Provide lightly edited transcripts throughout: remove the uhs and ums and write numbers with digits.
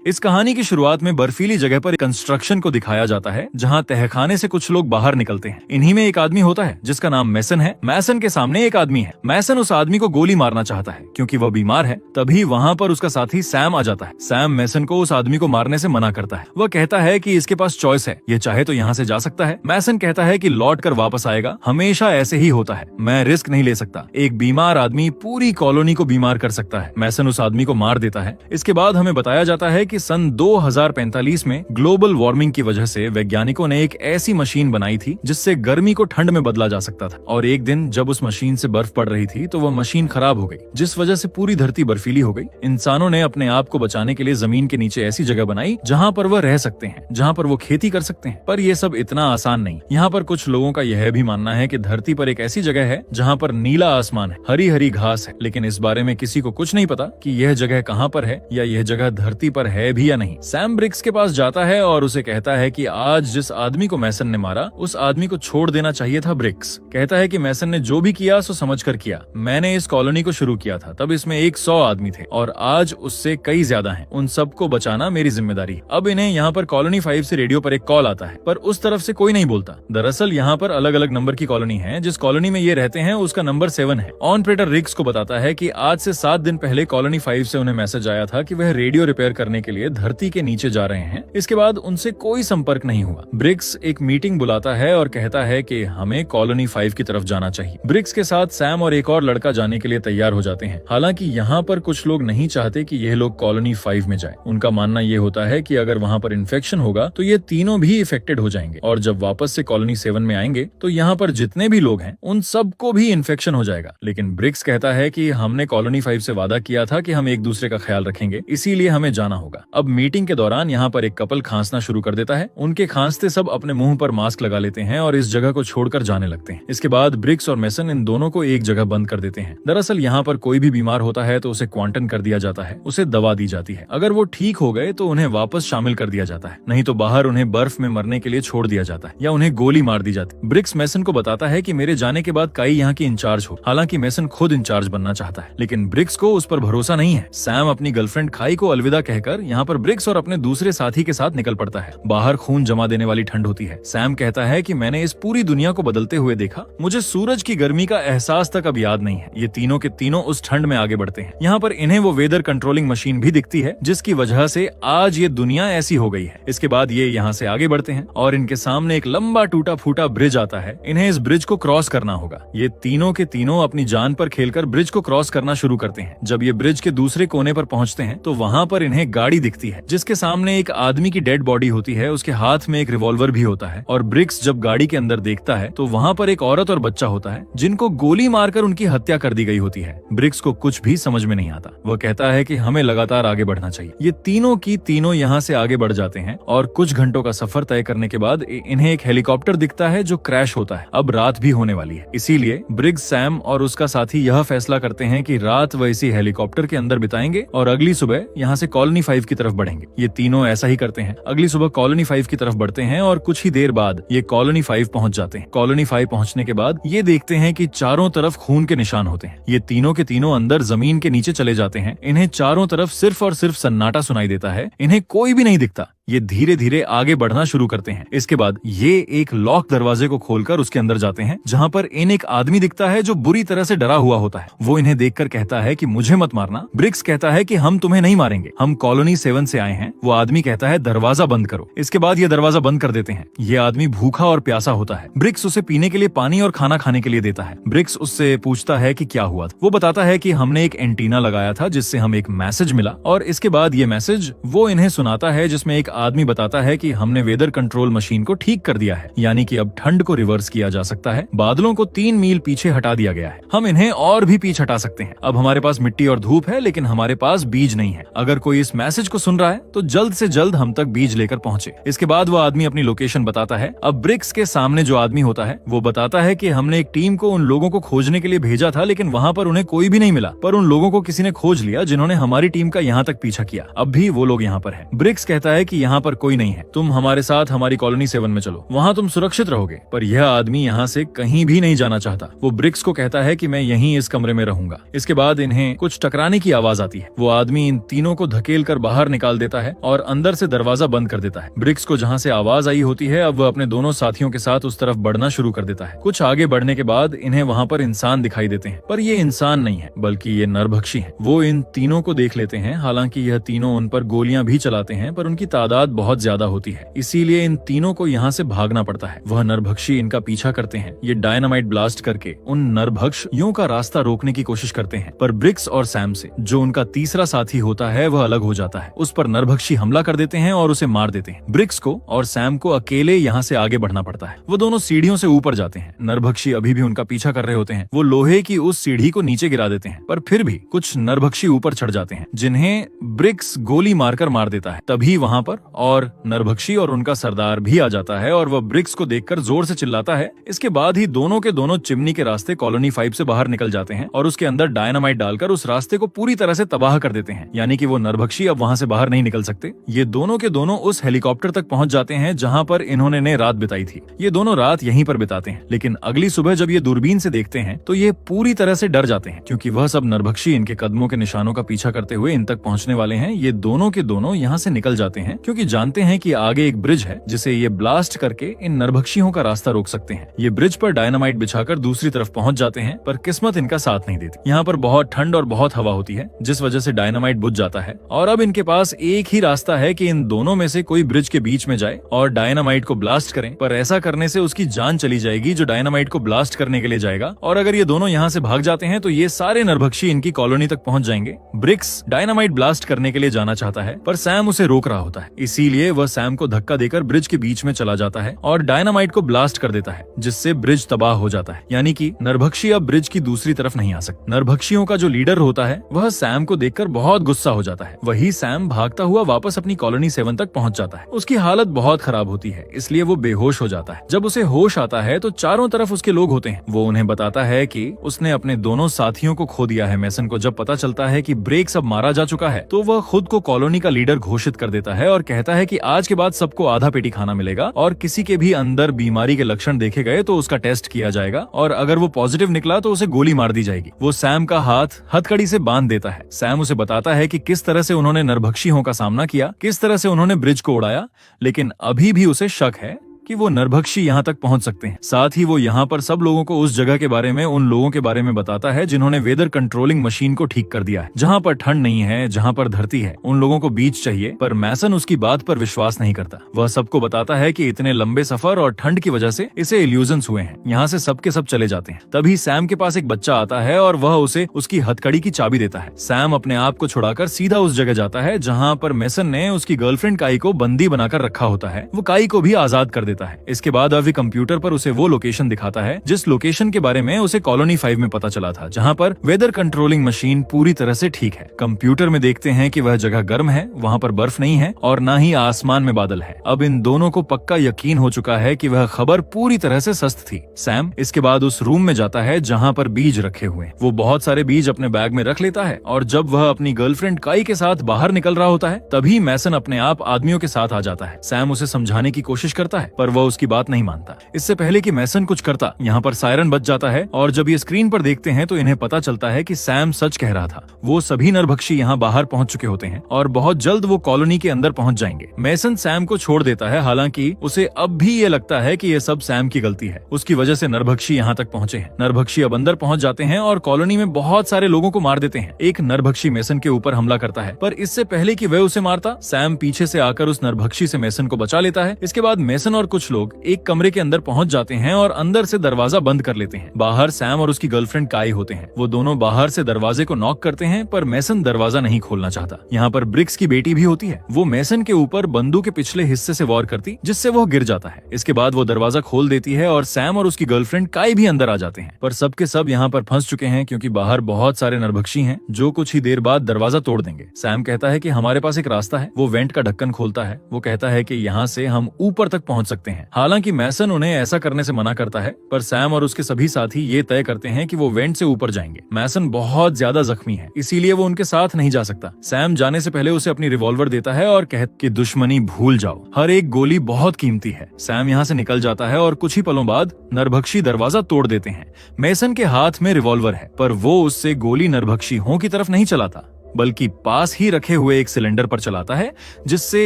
इस कहानी की शुरुआत में बर्फीली जगह पर कंस्ट्रक्शन को दिखाया जाता है, जहां तहखाने से कुछ लोग बाहर निकलते हैं। इन्हीं में एक आदमी होता है जिसका नाम मैसन है। मैसन के सामने एक आदमी है। मैसन उस आदमी को गोली मारना चाहता है क्योंकि वह बीमार है। तभी वहां पर उसका साथी सैम आ जाता है। सैम मैसन को उस आदमी को मारने से मना करता है। वह कहता है कि इसके पास चॉइस है, ये चाहे तो यहाँ से जा सकता है। मैसन कहता है कि लौट कर वापस आएगा, हमेशा ऐसे ही होता है, मैं रिस्क नहीं ले सकता। एक बीमार आदमी पूरी कॉलोनी को बीमार कर सकता है। मैसन उस आदमी को मार देता है। इसके बाद हमें बताया जाता है कि सन 2045 में ग्लोबल वार्मिंग की वजह से वैज्ञानिकों ने एक ऐसी मशीन बनाई थी जिससे गर्मी को ठंड में बदला जा सकता था। और एक दिन जब उस मशीन से बर्फ पड़ रही थी तो वह मशीन खराब हो गई, जिस वजह से पूरी धरती बर्फीली हो गई। इंसानों ने अपने आप को बचाने के लिए जमीन के नीचे ऐसी जगह बनाई जहाँ पर वह रह सकते हैं, जहाँ पर वो खेती कर सकते हैं। पर यह सब इतना आसान नहीं। यहाँ पर कुछ लोगों का यह भी मानना है कि धरती पर एक ऐसी जगह है जहाँ पर नीला आसमान है, हरी हरी घास है, लेकिन इस बारे में किसी को कुछ नहीं पता कि यह जगह कहाँ पर है या यह जगह धरती पर है भी या नहीं। सैम ब्रिक्स के पास जाता है और उसे कहता है कि आज जिस आदमी को मैसन ने मारा उस आदमी को छोड़ देना चाहिए था। ब्रिक्स कहता है कि मैसन ने जो भी किया सो समझकर किया। मैंने इस कॉलोनी को शुरू किया था, तब इसमें 100 आदमी थे और आज उससे कई ज्यादा हैं। उन सबको बचाना मेरी जिम्मेदारी है। अब इन्हें यहाँ पर कॉलोनी 5 से रेडियो पर एक कॉल आता है, पर उस तरफ से कोई नहीं बोलता। दरअसल यहाँ पर अलग अलग नंबर की कॉलोनी है। जिस कॉलोनी में ये रहते हैं उसका नंबर 7 है। ऑपरेटर रिक्स को बताता है कि आज से 7 दिन पहले कॉलोनी 5 से उन्हें मैसेज आया था कि वह रेडियो रिपेयर करने के लिए धरती के नीचे जा रहे हैं। इसके बाद उनसे कोई संपर्क नहीं हुआ। ब्रिक्स एक मीटिंग बुलाता है और कहता है कि हमें कॉलोनी 5 की तरफ जाना चाहिए। ब्रिक्स के साथ सैम और एक और लड़का जाने के लिए तैयार हो जाते हैं। हालांकि यहाँ पर कुछ लोग नहीं चाहते कि यह लोग कॉलोनी 5 में जाएं। उनका मानना यह होता है कि अगर वहाँ पर इन्फेक्शन होगा तो ये तीनों भी इफेक्टेड हो जाएंगे और जब वापस से कॉलोनी 7 में आएंगे तो यहाँ पर जितने भी लोग हैं उन सबको भी इन्फेक्शन हो जाएगा। लेकिन ब्रिक्स कहता है कि हमने कॉलोनी 5 से वादा किया था कि हम एक दूसरे का ख्याल रखेंगे, इसीलिए हमें जाना होगा। अब मीटिंग के दौरान यहाँ पर एक कपल खांसना शुरू कर देता है। उनके खांसते सब अपने मुंह पर मास्क लगा लेते हैं और इस जगह को छोड़कर जाने लगते हैं। इसके बाद ब्रिक्स और मैसन इन दोनों को एक जगह बंद कर देते हैं। दरअसल यहाँ पर कोई भी बीमार होता है तो उसे क्वारंटाइन कर दिया जाता है, उसे दवा दी जाती है। अगर वो ठीक हो गए तो उन्हें वापस शामिल कर दिया जाता है, नहीं तो बाहर उन्हें बर्फ में मरने के लिए छोड़ दिया जाता है या उन्हें गोली मार दी जाती। ब्रिक्स मैसन को बताता है कि मेरे जाने के बाद काई यहाँ की इंचार्ज हो। हालांकि मैसन खुद इंचार्ज बनना चाहता है, लेकिन ब्रिक्स को उस पर भरोसा नहीं है। सैम अपनी गर्लफ्रेंड खाई को अलविदा कहकर यहाँ पर ब्रिक्स और अपने दूसरे साथी के साथ निकल पड़ता है। बाहर खून जमा देने वाली ठंड होती है। सैम कहता है कि मैंने इस पूरी दुनिया को बदलते हुए देखा, मुझे सूरज की गर्मी का एहसास तक अब याद नहीं है। ये तीनों के तीनों उस ठंड में आगे बढ़ते हैं। यहाँ पर इन्हें वो वेदर कंट्रोलिंग मशीन भी दिखती है जिसकी वजह से आज ये दुनिया ऐसी हो गई है। इसके बाद ये यहाँ से आगे बढ़ते हैं और इनके सामने एक लंबा टूटा फूटा ब्रिज आता है। इन्हें इस ब्रिज को क्रॉस करना होगा। ये तीनों के तीनों अपनी जान पर खेलकर ब्रिज को क्रॉस करना शुरू करते हैं। जब ये ब्रिज के दूसरे कोने पर पहुंचते हैं तो वहाँ पर इन्हें गाड़ी दिखती है जिसके सामने एक आदमी की डेड बॉडी होती है। उसके हाथ में एक रिवॉल्वर भी होता है और ब्रिक्स जब गाड़ी के अंदर देखता है तो वहाँ पर एक औरत और बच्चा होता है जिनको गोली मारकर उनकी हत्या कर दी गई होती है। ब्रिक्स को कुछ भी समझ में नहीं आता। वह कहता है कि हमें लगातार आगे बढ़ना चाहिए। ये तीनों की तीनों यहाँ से आगे बढ़ जाते हैं और कुछ घंटों का सफर तय करने के बाद इन्हें एक हेलीकॉप्टर दिखता है जो क्रैश होता है। अब रात भी होने वाली है, इसीलिए ब्रिक्स, सैम और उसका साथी यह फैसला करते हैं कि रात वह इसी हेलीकॉप्टर के अंदर बिताएंगे और अगली सुबह यहाँ से कॉलोनी 5 की तरफ बढ़ेंगे। ये तीनों ऐसा ही करते हैं। अगली सुबह कॉलोनी 5 की तरफ बढ़ते हैं और कुछ ही देर बाद ये कॉलोनी 5 पहुंच जाते हैं। कॉलोनी 5 पहुंचने के बाद ये देखते हैं कि चारों तरफ खून के निशान होते हैं। ये तीनों के तीनों अंदर जमीन के नीचे चले जाते हैं। इन्हें चारों तरफ सिर्फ और सिर्फ सन्नाटा सुनाई देता है। इन्हें कोई भी नहीं दिखता। ये धीरे धीरे आगे बढ़ना शुरू करते हैं। इसके बाद ये एक लॉक दरवाजे को खोलकर उसके अंदर जाते हैं जहाँ पर इन्हें एक आदमी दिखता है जो बुरी तरह से डरा हुआ होता है। वो इन्हें देखकर कहता है कि मुझे मत मारना। ब्रिक्स कहता है कि हम तुम्हें नहीं मारेंगे, हम कॉलोनी 7 से आए हैं। वो आदमी कहता है दरवाजा बंद करो। इसके बाद ये दरवाजा बंद कर देते हैं। ये आदमी भूखा और प्यासा होता है। ब्रिक्स उसे पीने के लिए पानी और खाना खाने के लिए देता है। ब्रिक्स उससे पूछता है कि क्या हुआ। वो बताता है कि हमने एक एंटीना लगाया था जिससे हमें एक मैसेज मिला और इसके बाद ये मैसेज वो इन्हें सुनाता है जिसमें एक आदमी बताता है कि हमने वेदर कंट्रोल मशीन को ठीक कर दिया है, यानी कि अब ठंड को रिवर्स किया जा सकता है। बादलों को 3 मील पीछे हटा दिया गया है। हम इन्हें और भी पीछे हटा सकते हैं। अब हमारे पास मिट्टी और धूप है लेकिन हमारे पास बीज नहीं है। अगर कोई इस मैसेज को सुन रहा है तो जल्द से जल्द हम तक बीज लेकर पहुंचे। इसके बाद वो आदमी अपनी लोकेशन बताता है। अब ब्रिक्स के सामने जो आदमी होता है वो बताता है कि हमने एक टीम को उन लोगों को खोजने के लिए भेजा था लेकिन वहाँ पर उन्हें कोई भी नहीं मिला, पर उन लोगों को किसी ने खोज लिया जिन्होंने हमारी टीम का यहाँ तक पीछा किया। अब भी वो लोग यहाँ पर है। ब्रिक्स कहता है कि यहाँ पर कोई नहीं है, तुम हमारे साथ हमारी कॉलोनी 7 में चलो, वहाँ तुम सुरक्षित रहोगे। पर यह आदमी यहाँ से कहीं भी नहीं जाना चाहता। वो ब्रिक्स को कहता है कि मैं यहीं इस कमरे में रहूंगा। इसके बाद इन्हें कुछ टकराने की आवाज आती है। वो आदमी इन तीनों को धकेल कर बाहर निकाल देता है और अंदर से दरवाजा बंद कर देता है। ब्रिक्स को जहाँ से आवाज आई होती है, अब वह अपने दोनों साथियों के साथ उस तरफ बढ़ना शुरू कर देता है। कुछ आगे बढ़ने के बाद इन्हें वहाँ पर इंसान दिखाई देते हैं, पर ये इंसान नहीं है बल्कि ये नरभक्षी है। वो इन तीनों को देख लेते हैं। हालांकि यह तीनों उन पर गोलियां भी चलाते हैं, पर उनकी तादाद बहुत ज्यादा होती है, इसीलिए इन तीनों को यहाँ से भागना पड़ता है। वह नरभक्षी इनका पीछा करते हैं। ये डायनामाइट ब्लास्ट करके उन नरभक्षियों का रास्ता रोकने की कोशिश करते हैं, पर ब्रिक्स और सैम से, जो उनका तीसरा साथी होता है, वह अलग हो जाता है। उस पर नरभक्षी हमला कर देते हैं और उसे मार देते हैं। ब्रिक्स को और सैम को अकेले यहाँ से आगे बढ़ना पड़ता है। वो दोनों सीढ़ियों से ऊपर जाते हैं। नरभक्षी अभी भी उनका पीछा कर रहे होते हैं। वो लोहे की उस सीढ़ी को नीचे गिरा देते हैं, पर फिर भी कुछ नरभक्षी ऊपर चढ़ जाते हैं, जिन्हें ब्रिक्स गोली मारकर मार देता है। तभी वहाँ पर और नरभक्षी और उनका सरदार भी आ जाता है और वह ब्रिक्स को देखकर जोर से चिल्लाता है। इसके बाद ही दोनों के दोनों चिमनी के रास्ते कॉलोनी 5 से बाहर निकल जाते हैं और उसके अंदर डायनामाइट डालकर उस रास्ते को पूरी तरह से तबाह कर देते हैं। यानी कि वो नरभक्षी अब वहाँ से बाहर नहीं निकल सकते। ये दोनों के दोनों उस हेलीकॉप्टर तक पहुंच जाते हैं जहाँ पर इन्होंने रात बिताई थी। ये दोनों रात यहीं पर बिताते हैं, लेकिन अगली सुबह जब ये दूरबीन से देखते हैं तो ये पूरी तरह से डर जाते हैं, क्योंकि वह सब नरभक्षी इनके कदमों के निशानों का पीछा करते हुए इन तक पहुंचने वाले हैं। ये दोनों के दोनों यहाँ से निकल जाते हैं, क्योंकि जानते हैं कि आगे एक ब्रिज है जिसे ये ब्लास्ट करके इन नरभक्षियों का रास्ता रोक सकते हैं। ये ब्रिज पर डायनामाइट बिछाकर दूसरी तरफ पहुंच जाते हैं, पर किस्मत इनका साथ नहीं देती। यहाँ पर बहुत ठंड और बहुत हवा होती है, जिस वजह से डायनामाइट बुझ जाता है और अब इनके पास एक ही रास्ता है कि इन दोनों में से कोई ब्रिज के बीच में जाए और डायनामाइट को ब्लास्ट करें। पर ऐसा करने से उसकी जान चली जाएगी जो डायनामाइट को ब्लास्ट करने के लिए जाएगा, और अगर ये दोनों यहाँ से भाग जाते हैं तो ये सारे नरभक्षी इनकी कॉलोनी तक पहुंच जाएंगे। ब्रिक्स डायनामाइट ब्लास्ट करने के लिए जाना चाहता है, पर सैम उसे रोक रहा होता है। इसीलिए वह सैम को धक्का देकर ब्रिज के बीच में चला जाता है और डायनामाइट को ब्लास्ट कर देता है, जिससे ब्रिज तबाह हो जाता है। यानी कि नरभक्षी अब ब्रिज की दूसरी तरफ नहीं आ सकते। नरभक्षियों का जो लीडर होता है वह सैम को देखकर बहुत गुस्सा हो जाता है। वही सैम भागता हुआ वापस अपनी कॉलोनी 7 तक पहुंच जाता है। उसकी हालत बहुत खराब होती है, इसलिए वो बेहोश हो जाता है। जब उसे होश आता है तो चारों तरफ उसके लोग होते हैं। वो उन्हें बताता है कि उसने अपने दोनों साथियों को खो दिया है। मैसन को जब पता चलता है कि ब्रेक्स अब मारा जा चुका है तो वह खुद को कॉलोनी का लीडर घोषित कर देता है और कहता है कि आज के बाद सबको आधा पेटी खाना मिलेगा और किसी के भी अंदर बीमारी के लक्षण देखे गए तो उसका टेस्ट किया जाएगा और अगर वो पॉजिटिव निकला तो उसे गोली मार दी जाएगी। वो सैम का हाथ हथकड़ी से बांध देता है। सैम उसे बताता है कि किस तरह से उन्होंने नरभक्षियों का सामना किया, किस तरह से उन्होंने ब्रिज को उड़ाया, लेकिन अभी भी उसे शक है कि वो नरभक्षी यहाँ तक पहुंच सकते हैं। साथ ही वो यहाँ पर सब लोगों को उस जगह के बारे में, उन लोगों के बारे में बताता है जिन्होंने वेदर कंट्रोलिंग मशीन को ठीक कर दिया है। जहाँ पर ठंड नहीं है, जहाँ पर धरती है, उन लोगों को बीज चाहिए। पर मैसन उसकी बात पर विश्वास नहीं करता। वह सबको बताता है कि इतने लंबे सफर और ठंड की वजह से इसे इल्यूजन्स हुए हैं। यहाँ से सबके सब चले जाते हैं। तभी सैम के पास एक बच्चा आता है और वह उसे उसकी हथकड़ी की चाबी देता है। सैम अपने आप को छुड़ाकर सीधा उस जगह जाता है जहाँ पर मैसन ने उसकी गर्लफ्रेंड काई को बंदी बनाकर रखा होता है। वो काई को भी आजाद कर देता है। इसके बाद अभी कंप्यूटर पर उसे वो लोकेशन दिखाता है जिस लोकेशन के बारे में उसे कॉलोनी 5 में पता चला था, जहाँ पर वेदर कंट्रोलिंग मशीन पूरी तरह से ठीक है। कंप्यूटर में देखते हैं कि वह जगह गर्म है, वहाँ पर बर्फ नहीं है और ना ही आसमान में बादल है। अब इन दोनों को पक्का यकीन हो चुका है कि वह खबर पूरी तरह से सस्त थी। सैम इसके बाद उस रूम में जाता है जहाँ पर बीज रखे हुए। वो बहुत सारे बीज अपने बैग में रख लेता है और जब वह अपनी गर्लफ्रेंड काई के साथ बाहर निकल रहा होता है तभी मैसन अपने आप आदमियों के साथ आ जाता है। सैम उसे समझाने की कोशिश करता है पर वह उसकी बात नहीं मानता। इससे पहले कि मैसन कुछ करता, यहाँ पर सायरन बज जाता है और जब ये स्क्रीन पर देखते हैं तो इन्हें पता चलता है कि सैम सच कह रहा था। वो सभी नरभक्षी यहाँ बाहर पहुंच चुके होते हैं और बहुत जल्द वो कॉलोनी के अंदर पहुंच जाएंगे। मैसन सैम को छोड़ देता है, हालांकि उसे अब भी ये लगता है कि ये सब सैम की गलती है। उसकी वजह से नरभक्षी यहाँ तक पहुंचे हैं। नरभक्षी अब अंदर पहुंच जाते हैं और कॉलोनी में बहुत सारे लोगों को मार देते हैं। एक नरभक्षी मैसन के ऊपर हमला करता है, पर इससे पहले कि वह उसे मारता, सैम पीछे से आकर उस नरभक्षी से मैसन को बचा लेता है। इसके बाद मैसन और कुछ लोग एक कमरे के अंदर पहुंच जाते हैं और अंदर से दरवाजा बंद कर लेते हैं। बाहर सैम और उसकी गर्लफ्रेंड काई होते हैं। वो दोनों बाहर से दरवाजे को नॉक करते हैं पर मैसन दरवाजा नहीं खोलना चाहता। यहाँ पर ब्रिक्स की बेटी भी होती है। वो मैसन के ऊपर बंदूक के पिछले हिस्से से वार करती, जिससे वो गिर जाता है। इसके बाद वो दरवाजा खोल देती है और सैम और उसकी गर्लफ्रेंड काई भी अंदर आ जाते हैं। पर सबके सब यहाँ पर फंस चुके हैं क्योंकि बाहर बहुत सारे नरभक्षी हैं जो कुछ ही देर बाद दरवाजा तोड़ देंगे। सैम कहता है कि हमारे पास एक रास्ता है। वो वेंट का ढक्कन खोलता है। वो कहता है कि यहाँ से हम ऊपर तक पहुंच सकते सकते हैं। हालांकि मैसन उन्हें ऐसा करने से मना करता है, पर सैम और उसके सभी साथी ये तय करते हैं कि वो वेंट से ऊपर जाएंगे। मैसन बहुत ज्यादा जख्मी है, इसीलिए वो उनके साथ नहीं जा सकता। सैम जाने से पहले उसे अपनी रिवॉल्वर देता है और कहता कि दुश्मनी भूल जाओ, हर एक गोली बहुत कीमती है। सैम यहाँ से निकल जाता है और कुछ ही पलों बाद नरभक्षी दरवाजा तोड़ देते हैं। मैसन के हाथ में रिवॉल्वर है, पर वो उससे गोली नरभक्षी हों की तरफ नहीं चलाता, बल्कि पास ही रखे हुए एक सिलेंडर पर चलाता है, जिससे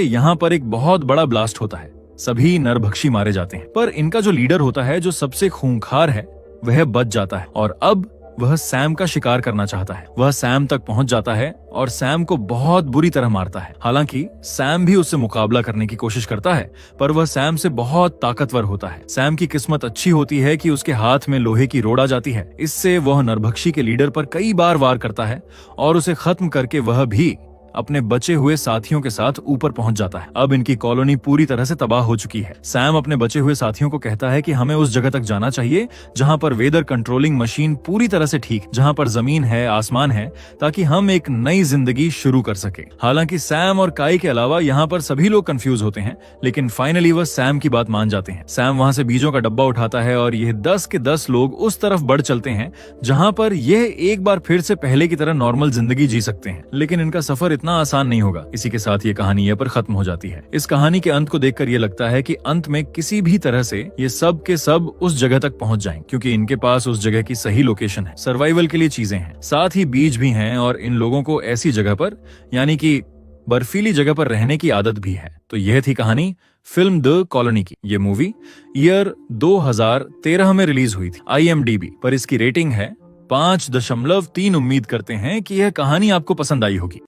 यहाँ पर एक बहुत बड़ा ब्लास्ट होता है। सभी नरभक्षी मारे जाते हैं, पर इनका जो लीडर होता है, जो सबसे खूंखार है, वह बच जाता है और अब वह सैम का शिकार करना चाहता है। वह सैम तक पहुंच जाता है और सैम को बहुत बुरी तरह मारता है। हालांकि सैम भी उससे मुकाबला करने की कोशिश करता है, पर वह सैम से बहुत ताकतवर होता है। सैम की किस्मत अच्छी होती है कि उसके हाथ में लोहे की रोड आ जाती है। इससे वह नरभक्षी के लीडर पर कई बार वार करता है और उसे खत्म करके वह भी अपने बचे हुए साथियों के साथ ऊपर पहुंच जाता है। अब इनकी कॉलोनी पूरी तरह से तबाह हो चुकी है। सैम अपने बचे हुए साथियों को कहता है कि हमें उस जगह तक जाना चाहिए जहां पर वेदर कंट्रोलिंग मशीन पूरी तरह से ठीक, जहां पर जमीन है, आसमान है, ताकि हम एक नई जिंदगी शुरू कर सके। हालांकि सैम और काई के अलावा यहाँ पर सभी लोग कंफ्यूज होते हैं, लेकिन फाइनली वह सैम की बात मान जाते हैं। सैम वहां से बीजों का डब्बा उठाता है और यह 10 के 10 लोग उस तरफ बढ़ चलते हैं जहां पर यह एक बार फिर से पहले की तरह नॉर्मल जिंदगी जी सकते हैं। लेकिन इनका सफर इतना आसान नहीं होगा। इसी के साथ ये कहानी यहाँ पर खत्म हो जाती है। इस कहानी के अंत को देखकर ये लगता है कि अंत में किसी भी तरह से ये सब के सब उस जगह तक पहुंच जाएं, क्योंकि इनके पास उस जगह की सही लोकेशन है, सर्वाइवल के लिए चीजें हैं, साथ ही बीज भी हैं और इन लोगों को ऐसी जगह पर, यानी कि बर्फीली जगह पर रहने की आदत भी है। तो यह थी कहानी फिल्म द कॉलोनी की। ये मूवी ईयर 2013 में रिलीज हुई थी IMDb पर। इसकी रेटिंग है 5.3। उम्मीद करते हैं कि यह कहानी आपको पसंद आई होगी।